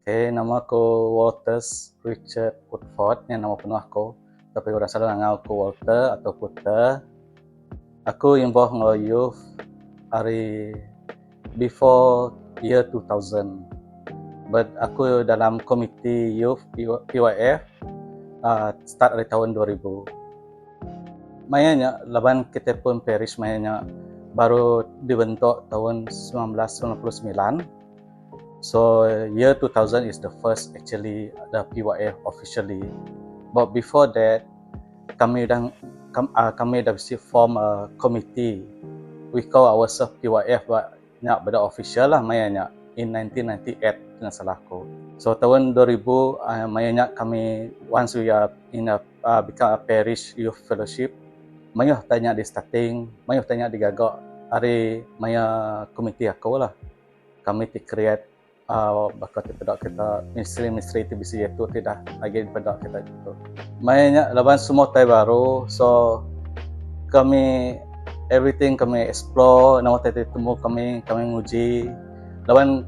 Okay, nama aku Walters Richard Woodford, yang nama penuh aku. Tapi orang selalu ngau aku Walter atau Puter. Aku involved dengan youth hari before year 2000. But aku dalam komiti youth PYF start dari tahun 2000. Mayanya laban kita pun parish mayanya baru dibentuk tahun 1999. So year 2000 is the first actually the PYF officially. But before that, kami dah mesti form a committee. We call ourselves PYF, but nyak beda official lah mayanya in 1998 dengan salahku. So tahun 2000 mayanya kami once we are in a become a parish youth fellowship, mayuh tanya di starting, mayuh tanya di gagak hari maya komiti aku lah. Kami ti create bakal tidak kita ministry itu bisa itu tidak lagi pada kita itu. Mainnya lawan semua tay baru, so kami everything kami explore, nama tay temu kami nguji. Lawan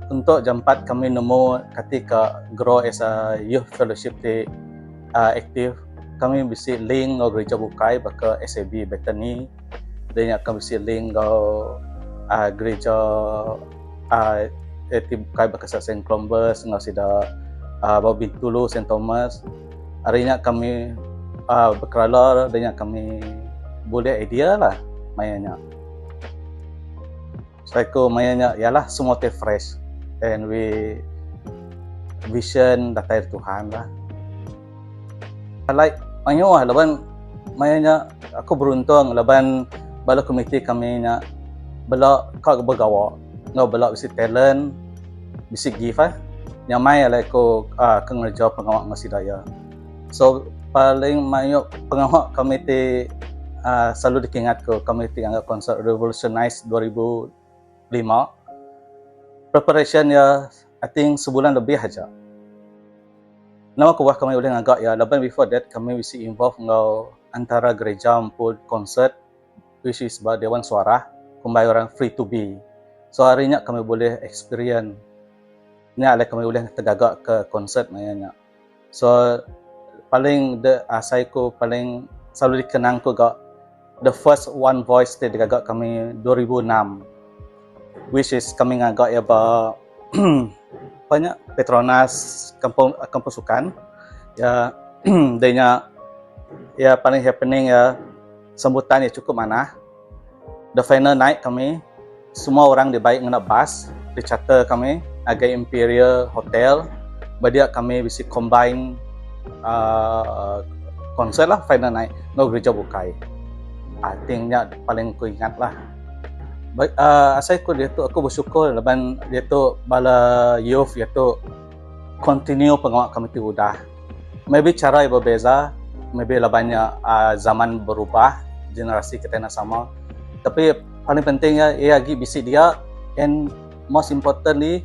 untuk jam 4 kami nemu ketika grow as a youth fellowship di aktif, kami bisa link dengan gereja Bukai bakal SAB Bethany, dan kami bisa link dengan gereja tim Bukai bakal St. Columbus, dengan sida Bobby Tulu, St. Thomas. Harinya kami berkerala dengan kami boleh idea lah mayanya. So aku mayanya ialah semua teh fresh and we vision datang dari Tuhan lah. Like mayo laban mayanya aku beruntung laban bala komiti kami nya bala kau bergawa ngau bala bisi talent bisi give yang mai lah aku kerja pengawal masih daya. So paling mayo pengawal komiti selalu diingat ke komiti anggap konsert Revolutionize 2005. Preparation ya I think sebulan lebih aja. Nama kuah kami boleh ngagak ya, laban before that kami bisa involve ngau antara gereja maupun konsert which is Dewan Suara, pembayaran free to be. So harinya kami boleh experience ni ala kami boleh tergagak ke konsert mayanya. So paling saya ko paling selalu dikenang ko gak the first one voice te digagak kami 2006, which is kami ngagak ya ba banyak Petronas kampung sukan ya. Denya ya paling happening ya sambutan ya cukup mana. The final night kami semua orang dibaik ngena bus di-charter kami agak Imperial Hotel, badia kami bisa combine konser lah final night no gereja Bukai. I think nya paling ku ingat lah. Asal aku bersyukur laban dia tu bala youth dia tu continue pengawal kami tu udah. Maybe cara yang berbeza, maybe labannya zaman berubah, generasi kita nak sama. Tapi paling pentingnya ia lagi bisi dia, and most importantly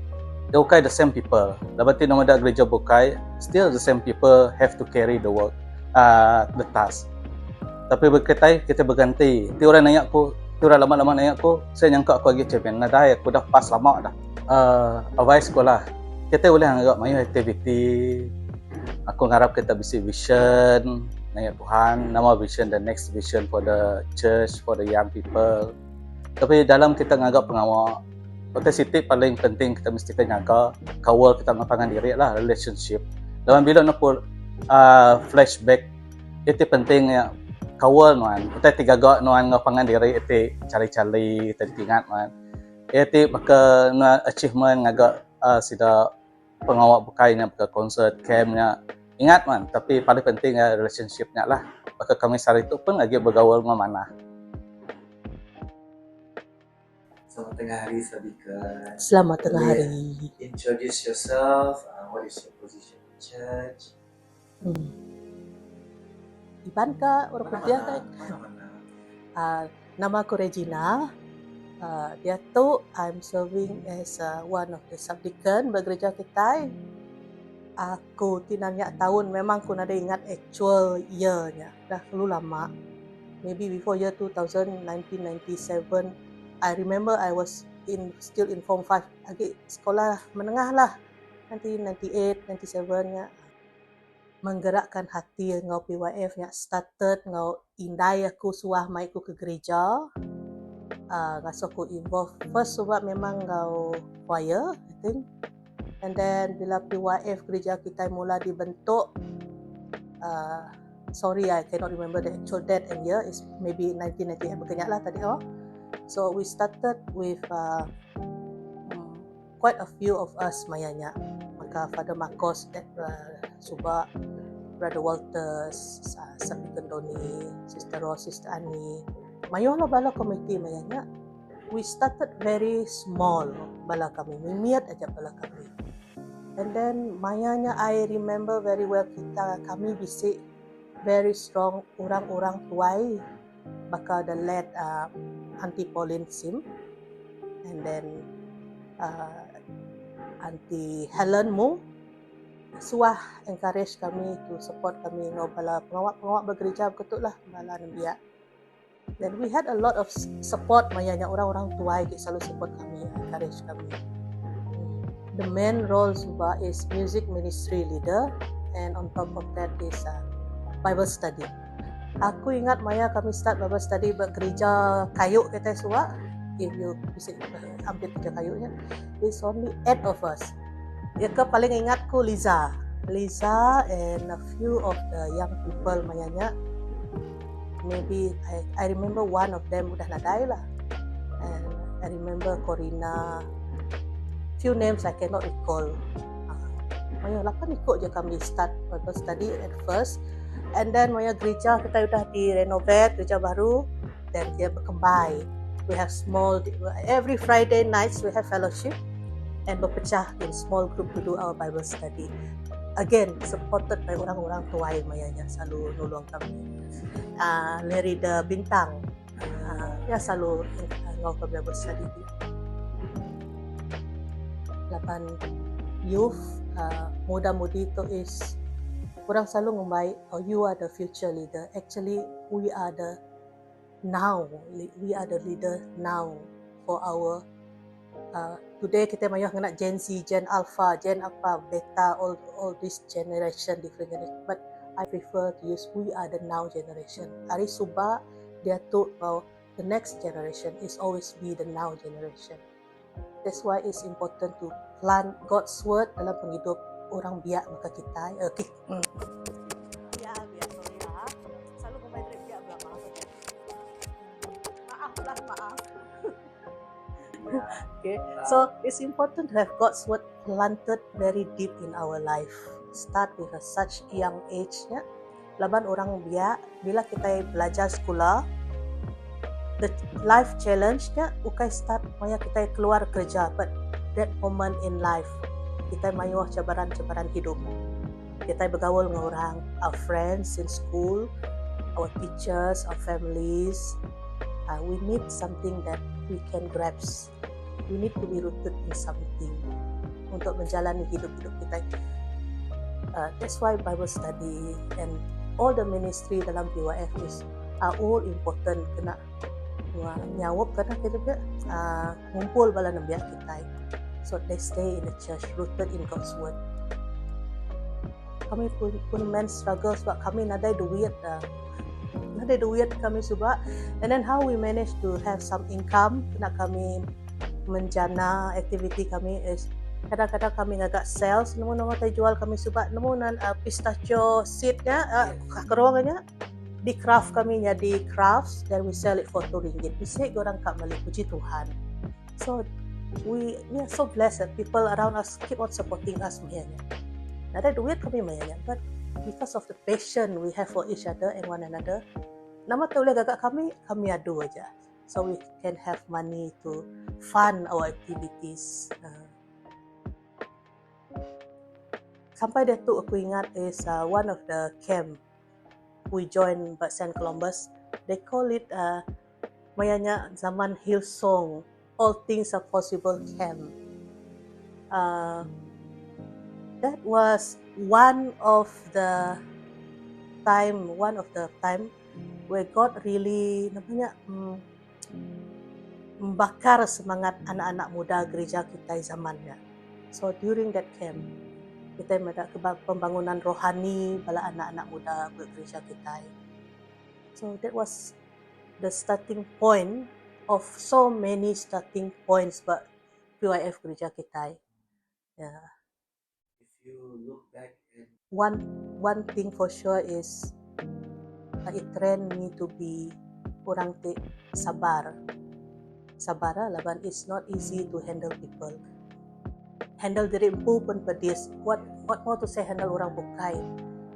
they okay the same people. Laban tu nama gereja Bukai, still the same people have to carry the work, the task. Tapi berkaitan kita berganti. Ti orang nanya aku, ti orang lama-lama nanya aku, saya nyangka aku lagi champion. Nah dah aku dah pas lama dah. Advice ko lah, kita boleh anggap main activity. Aku harap kita bisa vision nanya Tuhan, nama vision, the next vision for the church, for the young people. Tapi dalam kita ngagak pengawal, potensi paling penting kita mesti ngaga kawal kita ngapangan diri lah, relationship. Dalam bila nak flashback, itu pentingnya kawal nuan. Kita tiga gak nuan ngapangan diri itu cari-cari, kita diingat nuan. Itu maka nuan achievement ngagak sida pengawal Bukainya, maka konsert campnya. Ingat man, tapi paling penting relationshipnya lah. Maka kami saat itu pun lagi bergaul dengan mana. Selamat tengah hari, Sadika. Selamat tengah hari. Introduce yourself. What is your position? church. Iban ka orang kerja ka? Mana-mana. Nama aku Regina. Dia tu I'm serving as one of the subdeacon bergereja kita. Aku tinanya tahun memang aku nada ingat actual year-nya. Dah terlalu lama. Maybe before year 2000, 1997. I remember I was still in Form 5. Lagi sekolah menengah lah. 1998, 97-nya. Menggerakkan hati ngau PYF-nya. Started ngau indai aku suah mai aku ke gereja. Ngaso aku involve. First sebab memang ngau choir, I think. And then bila PYF gereja kita mula dibentuk, sorry I cannot remember the actual date and year, is maybe 1998 berkenyak lah tadi. So we started with quite a few of us mayanya. Maka Father Marcos, Subak, Brother Walters, Sabri Kendoni, Sister Rose, Sister Ani, mayong lah bala komiti mayanya. We started very small bala kami, mimiat aja bala kami. And then mayanya I remember very well kami bisik very strong orang-orang tuai bakal the led Auntie Pauline Sim and then Auntie Helen Mu suah encourage kami to support kami bala pengawak bergereja betul lah bala nambia. Then we had a lot of support mayanya orang-orang tuai selalu support kami, encourage kami. The main role Subah is music ministry leader and on top of that is Bible study. Aku ingat Maya kami start Bible study bergereja kayu kita Subah. If you bisa ambil kerja kayunya, it's only 8 of us. Ya ke paling ingatku Liza and a few of the young people mayanya. Maybe I remember one of them udah nadai lah. And I remember Corina. Few names I cannot recall. Maya 8 ikut je kami start Bible study at first. And then Maya gereja kita sudah direnovate, gereja baru. Then dia berkembang. We have every Friday nights we have fellowship. And berpecah in small group to do our Bible study. Again, supported by orang-orang tuai mayanya. Selalu nolong kami. Larry the Bintang. Ya selalu ngau kami Bible study. 8 youth muda-mudi itu is orang selalu ngombai, oh you are the future leader. Actually we are the leader now for our today kita mayah kena Gen Z, Gen Alpha, Beta, all this generation, different generation. But I prefer to use we are the now generation. Ari Subah dia tu bahwa the next generation is always be the now generation. That's why it's important to plant God's word dalam penghidup orang biak maka kita. Okay. Biak, sorry ya. Selalu ngomong dari biak belakang. Maaf. Okay. So it's important to have God's word planted very deep in our life. Start with such young age nya. Laban orang biak bila kita belajar sekolah, the life challenge-nya ukai start maya kita keluar kerja, but that moment in life kita mayuh cabaran-cabaran hidup. Kita bergaul dengan orang, our friends in school, our teachers, our families. We need something that we can grasp. We need to be rooted in something untuk menjalani hidup-hidup kita. That's why Bible study and all the ministry dalam PYF are all important. Kena nyawab kadang kita ngumpul bala nabiak kita, so they stay in the church rooted in God's word. Kami pun men struggle sebab kami nadai duit kami sebab, and then how we manage to have some income. Kena kami menjana activity kami is kadang-kadang kami ngagak sales nemu tay jual kami sebab nemu pistachio seednya keruangannya di craft kami jadi crafts, then we sell it for RM2. Bisik orang kak mali, puji Tuhan. So we are so blessed that people around us keep on supporting us mayanya. Nada duit kami mayanya, but because of the passion we have for each other and one another, nama boleh gagak kami adu aja. So we can have money to fund our activities. sampai dia tu aku ingat is one of the camp we joined but St. Columbus. They call it mayanya zaman Hillsong, All Things Are Possible camp. That was one of the time where God really membakar semangat anak-anak muda gereja kita zamannya. So during that camp, kita ada pembangunan rohani bala anak-anak muda gereja kita. So that was the starting point of so many starting points but PYF gereja kita. Yeah. If you look back and One thing for sure is it trained me to be orang sabar. Sabar laban it's not easy to handle people. Handle diri empu pun pedis. What more to say handle orang bukai.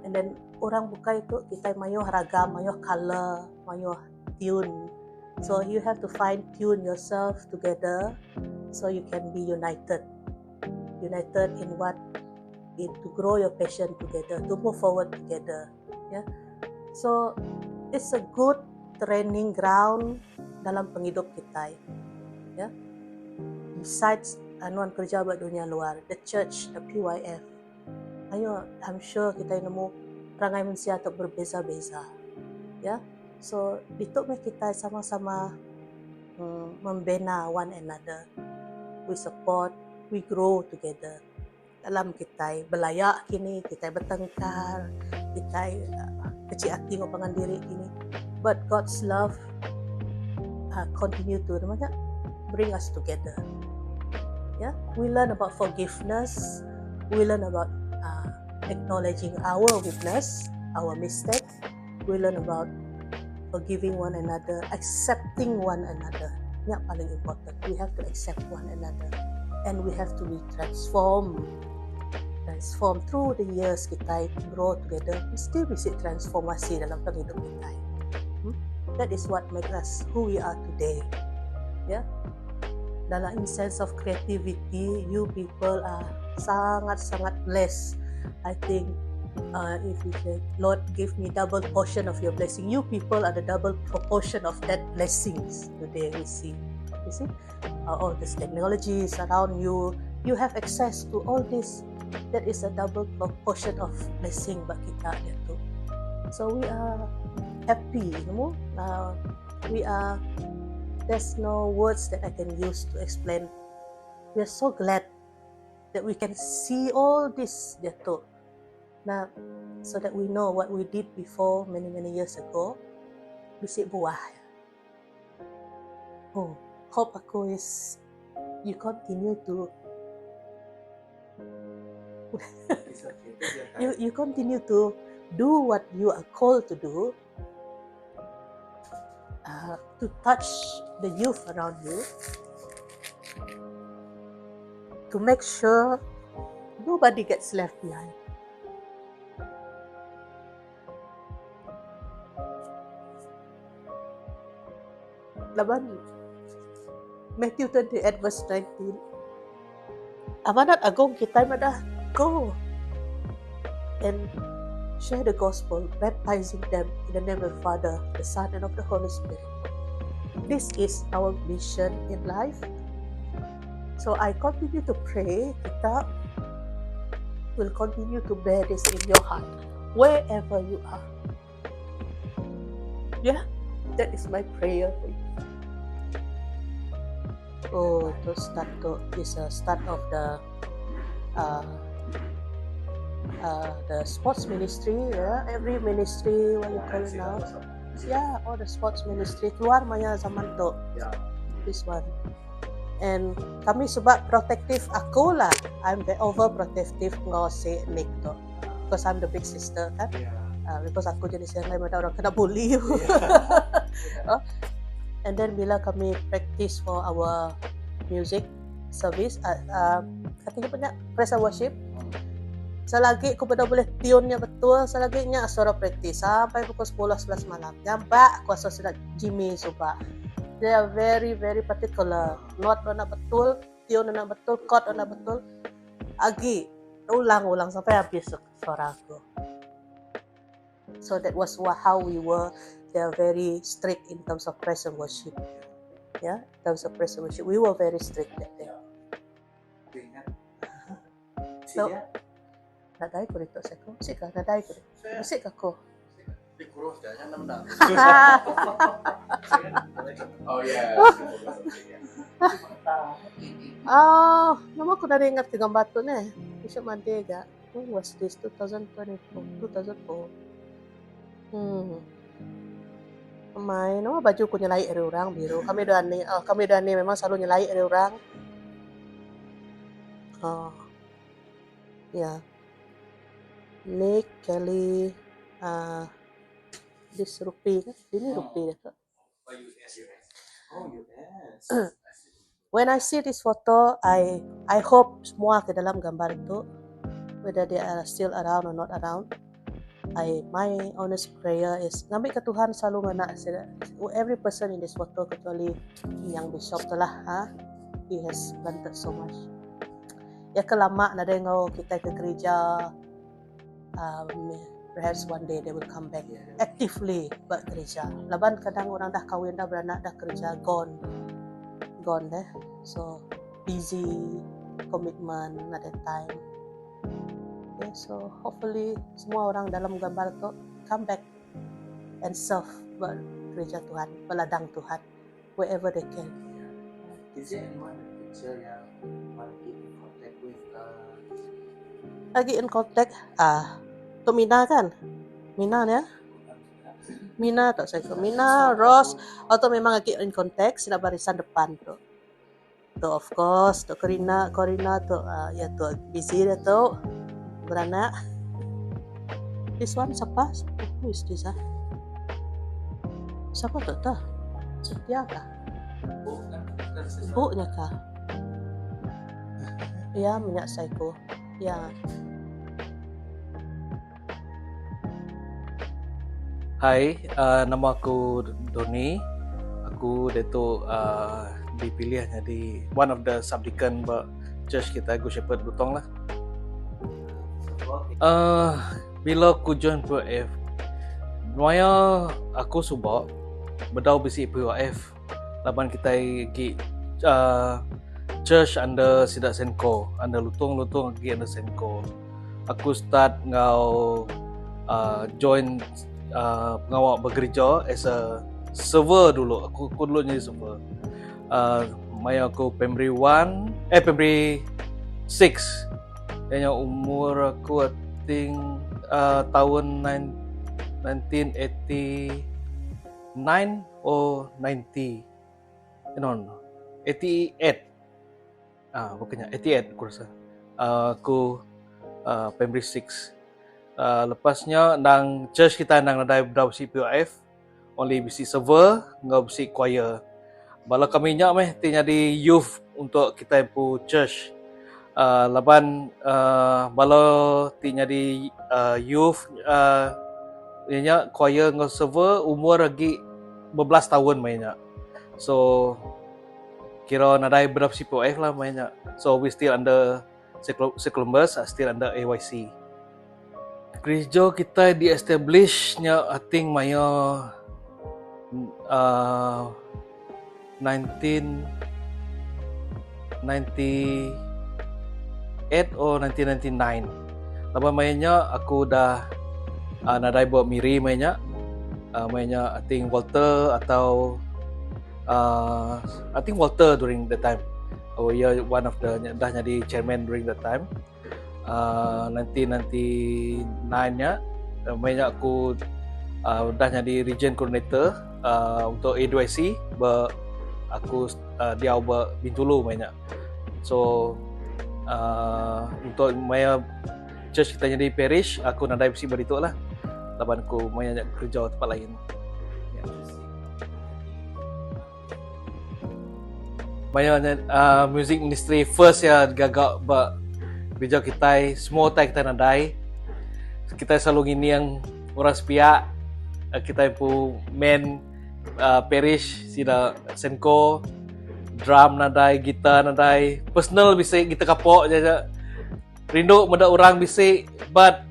And then orang bukai tu kita mayo ragam, mayo color, mayo tune. So you have to fine tune yourself together so you can be united. United in what? To grow your passion together, to move forward together. Yeah. So it's a good training ground dalam penghidup kita. Yeah. Besides anuan kerja buat dunia luar, the church, the PYF. Ayo, I'm sure kita nemu perangai manusia tu berbeza-beza. Yeah. So itu kita sama-sama membina one another. We support, we grow together. Dalam kita belayak kini, kita bertengkar, kita kecil hati ngopangan diri kini. But God's love continue to bring us together. Yeah, we learn about forgiveness. We learn about acknowledging our weakness, our mistake. We learn about forgiving one another, accepting one another. Yang paling important, we have to accept one another, and we have to be transformed through the years kita grow together. Mesti bisa transformasi dalam penghidup kita. That is what makes us who we are today. Yeah. Dalam in sense of creativity, you people are sangat-sangat blessed. I think if you say, Lord give me double portion of your blessing, you people are the double proportion of that blessings today we see. You see, all these technologies around you, you have access to all this. That is a double proportion of blessing bagi kita itu. So we are happy, we are. There's no words that I can use to explain. We are so glad that we can see all this jatuh. Now, so that we know what we did before many years ago, bisik buah. Oh, hope aku is you continue to it's okay. Take your time. you continue to do what you are called to do, to touch the youth around you, to make sure nobody gets left behind. Laban Matthew 28 verse 19. Amanat agong kita madah go and share the gospel, baptizing them in the name of the Father, the Son, and of the Holy Spirit. This is our mission in life. So I continue to pray, kita will continue to bear this in your heart, wherever you are. Yeah, that is my prayer for you. Oh, to start is a start of the sports ministry. Yeah, every ministry, what you call it now? Yeah, all the sports ministry keluar maya zaman tu. Yeah. This one. And kami sebab protective aku lah. I'm very overprotective ngosi Nick tu. Because I'm the big sister kan. Yeah. Because aku jadi sengai ada orang kena bully. And then bila kami practice for our music service, katanya punya praise and worship. Selagi aku pada boleh tune-nya betul, selagi nya suara practice sampai pukul 10-11 malam. Nyampak aku sudah Jimmy suka. They are very particular. Note nak betul, tune nak betul, chord nak betul. Agi ulang sampai habis suara aku. So that was how we were. They are very strict in terms of praise and worship. Yeah, in terms of praise and worship, we were very strict that day. So, nadai ko dito sa ko. Musik ka, nadai ko dito. Musik ako. Oh yeah. Nama ko naringat tigang bato na eh. Bisa mandega. When was this? 2024. 2004. May nama baju ko nyalai eri orang biru. Kami doan ni memang selalu nyalai eri orang. Yeah. Nick, Kelly, this Rupi kan? Ini Rupi kan? Oh yes. When I see this photo, I hope semua ke dalam gambar itu, whether they are still around or not around, my honest prayer is ngambil ke Tuhan selalu ngena every person in this photo kecuali yang bishop tu lah, he has planted so much. Ya kelama na dengo kita ke gereja, perhaps one day they will come back actively buat gereja. Laban kadang orang dah kahwin dah beranak dah kerja gone deh. So busy commitment at that time. Okay, so hopefully semua orang dalam gambar tu come back and serve buat gereja Tuhan, beladang Tuhan wherever they can. Is there anyone in the picture yang want to keep in contact with? Lagi in contact tu Mina kan? Mina ya? Mina tak saya ke Mina, Ross, atau memang lagi in contact sila barisan depan tu. Tu of course, tu Corina tu ya tu busy dia tu beranak. This one siapa? Who is this Siapa tu tah? Setia kah? Ibunya kah? Ya, minyak psycho. Ya. Hai, nama aku Doni. Aku Datuk dipilih jadi one of the subdeacon church kita, Good Shepherd Butong lah. Bila aku join PUF, Maya aku subak berdau bisi PUF. Laban kita pergi church under Sidak Senko, under Lutung pergi under Senko. Aku start ngau join pengawal bergereja as a server dulu. Aku dulu jadi server. Maya aku primary 6. Yang umur aku I think tahun 1989 or 90. No. 88. Bukannya 88 aku rasa. Aku primary 6. Lepasnya nang church kita nang nadai berau si PUF, only bisi server, ngau bisi choir. Bala kami nyak meh ti jadi youth untuk kita pu church. Laban bala ti jadi youth nya choir ngau server umur lagi 12 tahun mainnya. So kira nadai berau si PUF lah mainnya. So we still under Columbus, still under AYC. Gereja kita di-establishnya I think maya 1998 or 1999. Lepas mainnya aku dah nadai buat miri mainnya I think Walter atau I think Walter during that time. Oh yeah, one of the dah jadi chairman during that time. 1999 nya mainnya aku dah jadi region coordinator untuk A2C aku dia Bintulu mainnya. So untuk maya church kita jadi parish, aku nadai besi berituk lah. Laban aku maya kerja tempat lain. Maya music ministry first ya gagak gereja kita, semua tai kita nadai. Kita selalu gini yang orang sepiak. Kita pu main parish sida Senko, drum nadai, gitar nadai, personal bisa kita kapok je. rindu meda orang bisik, but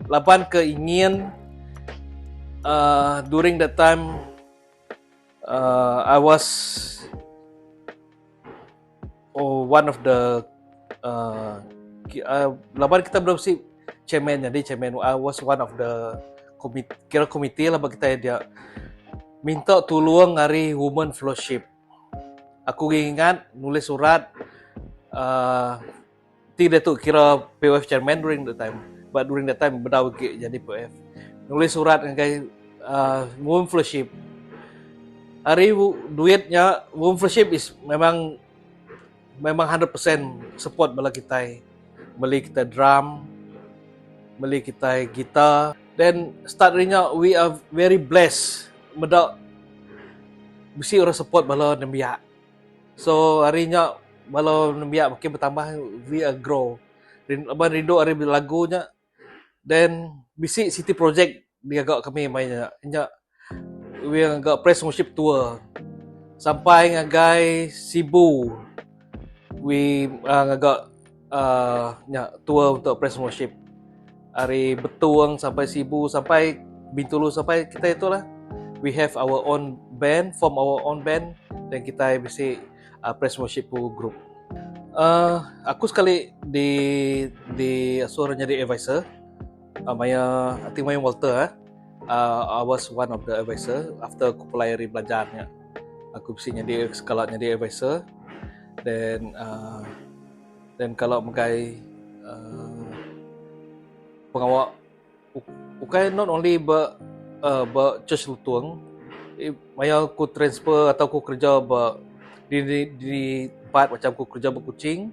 lapan keingin during that time I was one of the lapan kita belum si chairman, jadi chairman I was one of the komite lah bagi kita dia minta tolong ngari women fellowship. Aku ingat nulis surat tidak tu kira POF chairman during the time, but during that time berdau jadi POF. Nulis surat dengan women fellowship. Hari duitnya women fellowship is memang 100% support bala kita. Beli kita drum, beli kita gitar. Then startnya we are very blessed. Meda mesti orang support bala nembiak. So harinya bala nembiak makin bertambah, we are grow. Abang rindu hari lagunya. Then bisi city project dia agak kami mainnya. We agak press worship tour. Sampai ngagai Sibu. We agak tour untuk press worship. Hari Betuang sampai Sibu sampai Bintulu sampai kita itulah. We have our own band, form our own band, dan kita bisi press worship group. Aku sekali di Asura jadi advisor. I think Maya Walter. I was one of the advisor after aku pelajari belajarnya. Aku bisi jadi skala jadi advisor. Dan kalau mengai pengawal, bukan not only church lutuang, maya aku transfer atau aku kerja di tempat macam aku kerja berkucing,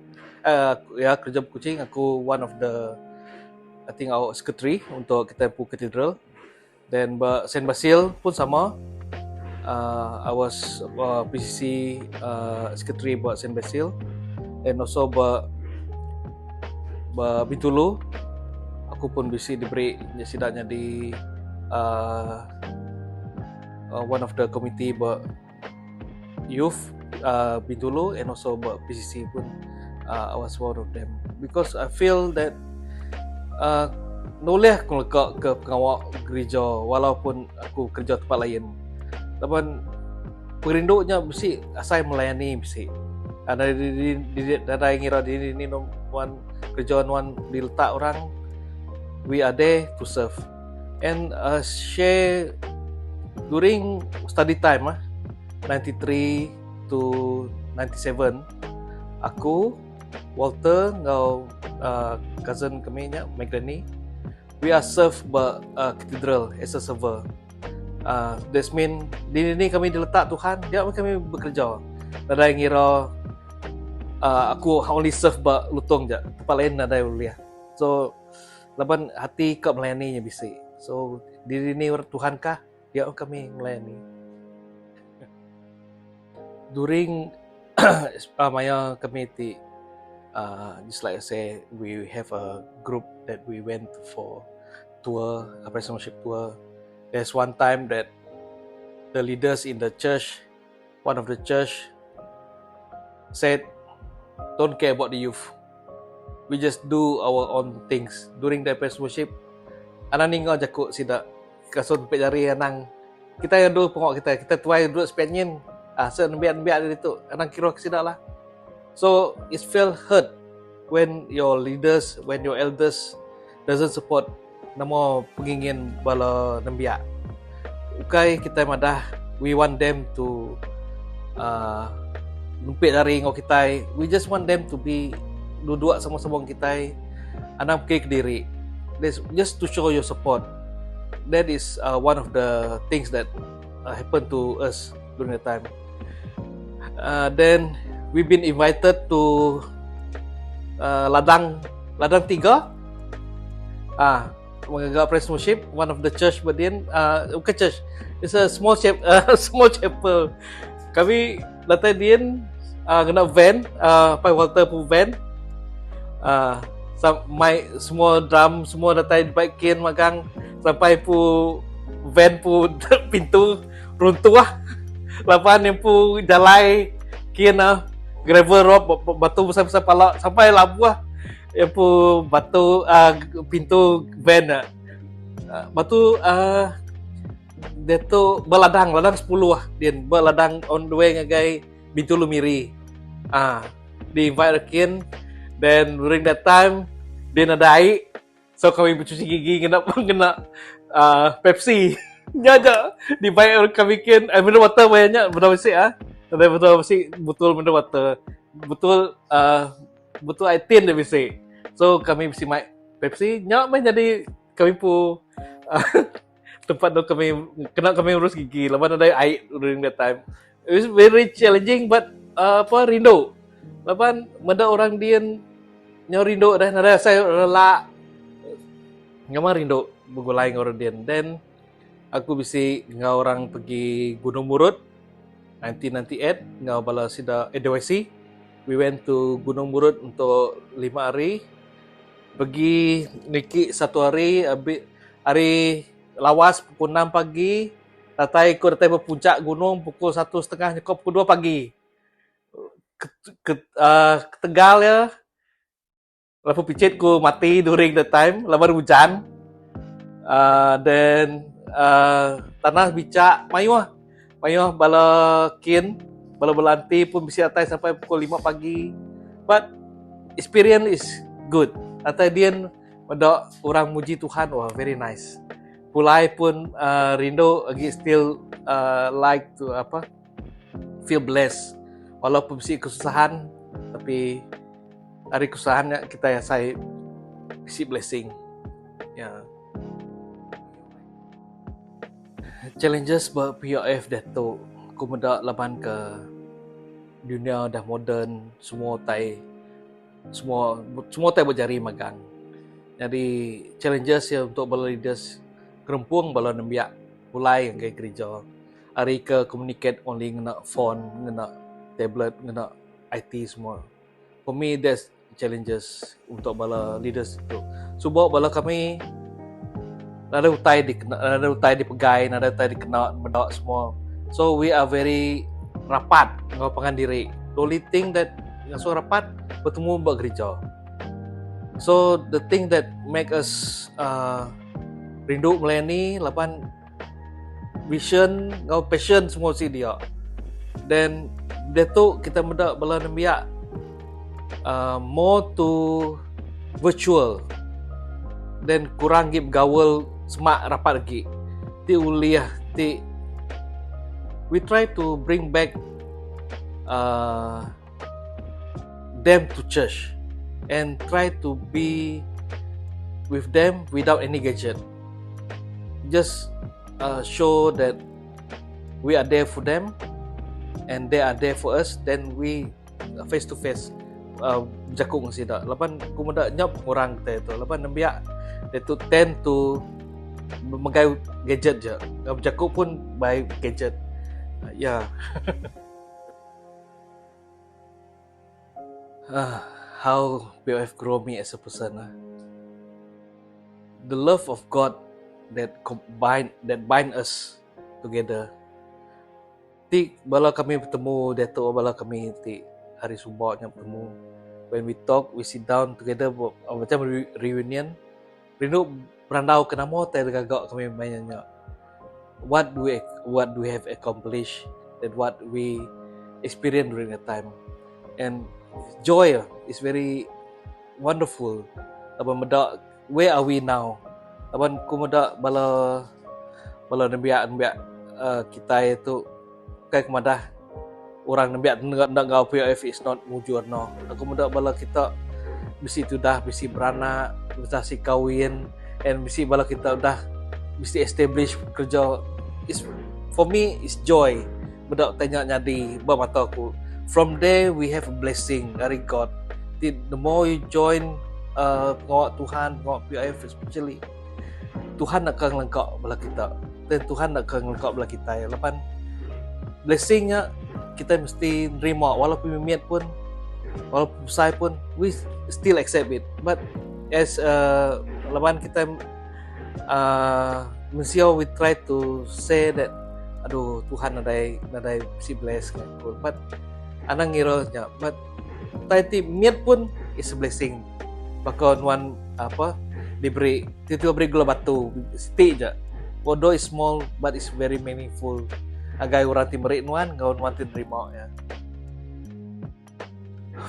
kerja berkucing. Aku one of the I think our secretary untuk kita pu cathedral. Dan Saint Basil pun sama. I was PCC secretary buat Saint Basil, and also Bintulu. Aku pun bisa diberi sidaknya di one of the committee youth Bintulu, and also PCC pun I was one of them, because I feel that boleh aku ke pengawal gereja walaupun aku kerja tempat lain. Tapi perindunya mesti asal melayani mesti. Ada yang ngira di ini nuan kerja nuan diletak orang. We are there to serve and share during study time 93 to 97. Aku, Walter, ngau cousin kami nya Magdani. We are served by cathedral as a server. That mean di ini kami diletak Tuhan, dia kami bekerja. Ada yang ngira aku only serve by lutong je, tempat lain ada yang lihat. So laban hati kau melayani nya bisa. So di ini Tuhan kah dia kami melayani. During Maya committee, just like I say, we have a group that we went for tour, a worship tour. There's one time that the leaders in the church, one of the church, said, "Don't care about the youth. We just do our own things." During the praise worship, anak ninggal jakuk sida kasut pejari anang. Kita yang dulu pengok kita tuai duduk sepenyin. Senbiak-biak dari itu, anak kira sida lah. So it feel hurt when your leaders, when your elders doesn't support nama pengingin bala nembiak. Ukai kita madah, we want them to numpik dari ngau kita. We just want them to be duduk sama-sama kita. Anak pergi ke diri. Just to show your support. That is one of the things that happened to us during the time. Then we've been invited to Ladang 3. Menganggap praise worship, one of the church Badian, bukan church, it's a small chapel. Kami datang Dian, kena van, Pak Walter pun van, mic, semua drum, semua datang dibaikin magang, sampai pu van pu pintu runtuh. Lapan yang pu jalai kena gravel rock batu besar-besar palak sampai labuah Yang pu batu pintu van batu dia tu beladang 10 lah dia beladang on the way ngagai pintu lumiri di invite again. Then during that time dia nadai, so kami bercuci gigi kena Pepsi. Jaja di bayar kami minum water banyak benar bersih betul bersih betul minum water betul betul 18 dia bersih. So kami bersih mai Pepsi nyak main jadi kami pu tempat tu kami urus gigi lepas ada air during that time. It was very challenging but rindu lepas ada orang dia nyaw rindu dah ada saya rela ngama rindu begulai orang dia. Then aku bisa ngau orang pergi Gunung Murut 1998 ngau bala sida ADYC. We went to Gunung Murut untuk 5 hari. Pergi niki 1 hari, hari lawas pukul 6 pagi. Datai ke puncak gunung pukul 1:30 nyekop pukul 2 pagi. Ke Tegal ya. Lepas picit ku mati during the time, lepas hujan. Then tanah bicak mayuh bala belanti pun bisa atai sampai pukul 5 pagi. But experience is good. Atai dia ada orang muji Tuhan, wah very nice. Pulai pun rindu lagi still like to feel blessed. Walaupun mesti kesusahan, tapi hari kesusahannya kita saya mesti blessing. Ya. Challenges buat POF dah tu aku mendak laban ke dunia dah modern, semua tai berjari magang. Jadi challenges ya untuk bala leaders kerempung bala nembiak mulai yang ke gereja. Hari ke communicate only ngena phone, ngena tablet, ngena IT semua. For me that's challenges untuk bala leaders tu. Sebab bala kami ada utai dipegai, ada utai dikena mendak semua. So we are very rapat ngau pangan diri. The only thing that yang so rapat bertemu buat gereja. So the thing that make us rindu melayani lapan vision ngau passion semua si dia. Then dia tu kita mendak bala nembiak more to virtual. Then kurang gip gaul semak rapat lagi. Ti uliah ti we try to bring back them to church and try to be with them without any gadget. Just show that we are there for them and they are there for us. Then we face to face jakung sida. Lapan kumada nyap orang kita itu. Lapan nembiak dia tu tend to megai gadget je. Jakung pun by gadget. Ya. How POF grow me as a person. The love of God that bind us together. Ti bala kami bertemu deto bala kami ti hari Subaknya bertemu. When we talk, we sit down together macam reunion. Rindu berandau kenamo teh gagak kami mainnya. What do we have accomplished and what we experienced during that time. And joy is very wonderful. Abang medak, where are we now? Abang ku medak bala nembiak kita itu kai kemadah orang nembiak nak gau POF is not mujur no. Aku medak bala kita bisi dah bisi beranak, bisi kawin, and bisi bala kita dah bisi establish kerja. Is for me is joy. Medak tanya nyadi mata aku. From there we have a blessing dari God. The more you join pengawal Tuhan, pengawal POF especially, Tuhan akan lengkap bala kita. Dan Tuhan akan lengkap bala kita. Ya. Lepas blessingnya kita mesti nerima walaupun mimiat pun, walaupun besar pun, we still accept it. But as lepas kita mesti we try to say that aduh Tuhan nadai si bless kan. But anang ngira nya, but tadi miat pun is a blessing. bakal nuan apa diberi tiba beri gula batu siti aja. Although is small but it's very meaningful. Agai orang timberik nuan ngau nuan terima ya.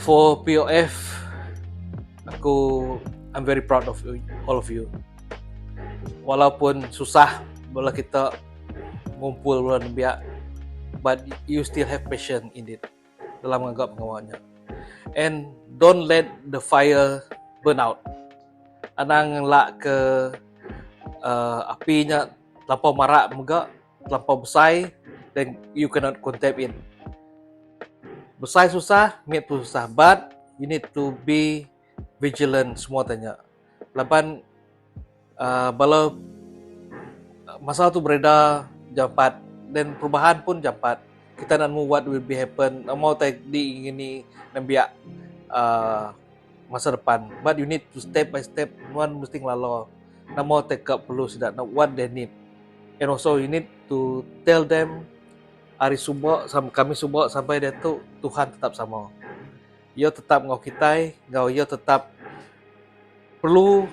For POF, I'm very proud of you, all of you. Walaupun susah bila kita ngumpul bulan biak, but you still have passion in it dalam menganggap pengawalnya. And don't let the fire burn out. Anang lak ke apinya terlampau marak juga, terlampau besar, then you cannot contain it. Besar susah, meet pun susah, but you need to be vigilant semua tanya. Lapan kalau masalah tu beredar jam 4 dan perubahan pun jam 4. Kita nak know what will be happen. Mau tadi ingini nambiak masa depan. But you need to step by step. Nuan mesti ngelalo. Namo take up perlu sudah know what they need. And also you need to tell them hari subuh kami subuh sampai dia tu Tuhan tetap sama. Ia tetap ngau kita, ia tetap perlu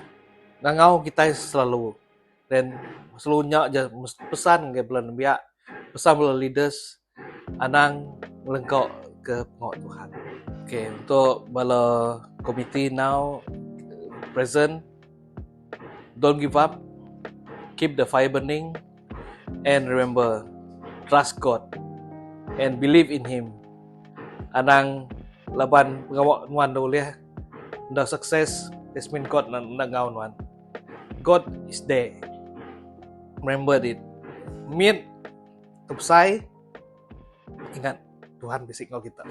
ngau kita selalu. Dan seluruhnya je pesan ke bulan biak, pesan bulan leaders anang melengkau ke pengawal Tuhan. Okay, untuk bala komiti now present, don't give up, keep the fire burning, and remember, trust God and believe in Him. Anang laban pengawal nuan boleh ndak sukses, this mean God nang ngau nuan. God is there. Remember it. Meet, tepsai, ingat Tuhan bisik ngau kita.